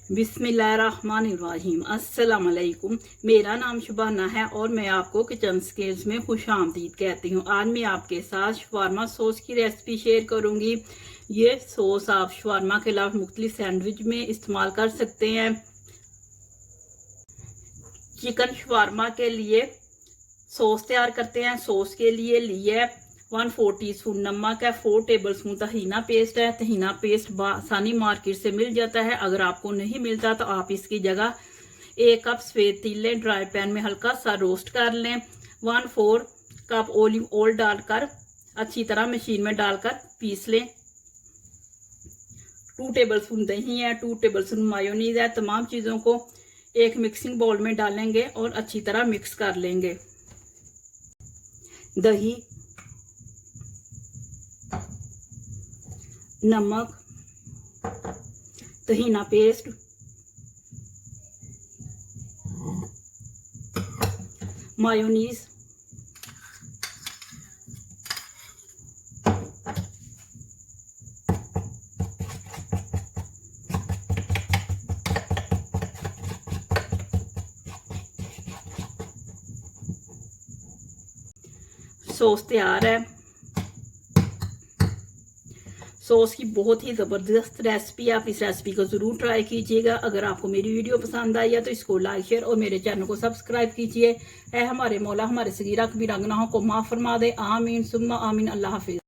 बिस्मिल्लाहिर्रहमानिर्रहीम। अस्सलाम वालेकुम। मेरा नाम शुबाना है और मैं आपको किचन स्किल्स में खुश आमदीद कहती हूँ। आज मैं आपके साथ शवारमा सॉस की रेसिपी शेयर करूँगी। ये सॉस आप शवारमा के अलावा मुख्तलिफ सैंडविच में इस्तेमाल कर सकते हैं। चिकन शवारमा के लिए सॉस तैयार करते हैं। सॉस के लिए 1/4 टीस्पून नमक है, 4 टेबलस्पून तहीना पेस्ट है। तहीना पेस्ट आसानी मार्केट से मिल जाता है। अगर आपको नहीं मिलता तो आप इसकी जगह 1 कप सफेद तिल लें, ड्राई पैन में हल्का सा रोस्ट कर लें। 1/4 कप ऑलिव ऑयल डालकर अच्छी तरह मशीन में डालकर पीस लें। 2 टेबलस्पून दही है, 2 टेबलस्पून मायोनीज है। तमाम चीज़ों को एक मिक्सिंग बाउल में डालेंगे और अच्छी तरह मिक्स कर लेंगे। दही, नमक, तहीना पेस्ट, मायोनीज, सॉस तैयार है। सॉस की बहुत ही ज़बरदस्त रेसिपी, आप इस रेसिपी को ज़रूर ट्राई कीजिएगा। अगर आपको मेरी वीडियो पसंद आई है तो इसको लाइक, शेयर और मेरे चैनल को सब्सक्राइब कीजिए। हमारे मौला हमारे सगीरा कबीरा गुनाहों को माफ़ फरमा दे। आमीन सुम्मा आमीन। अल्लाह हाफिज़।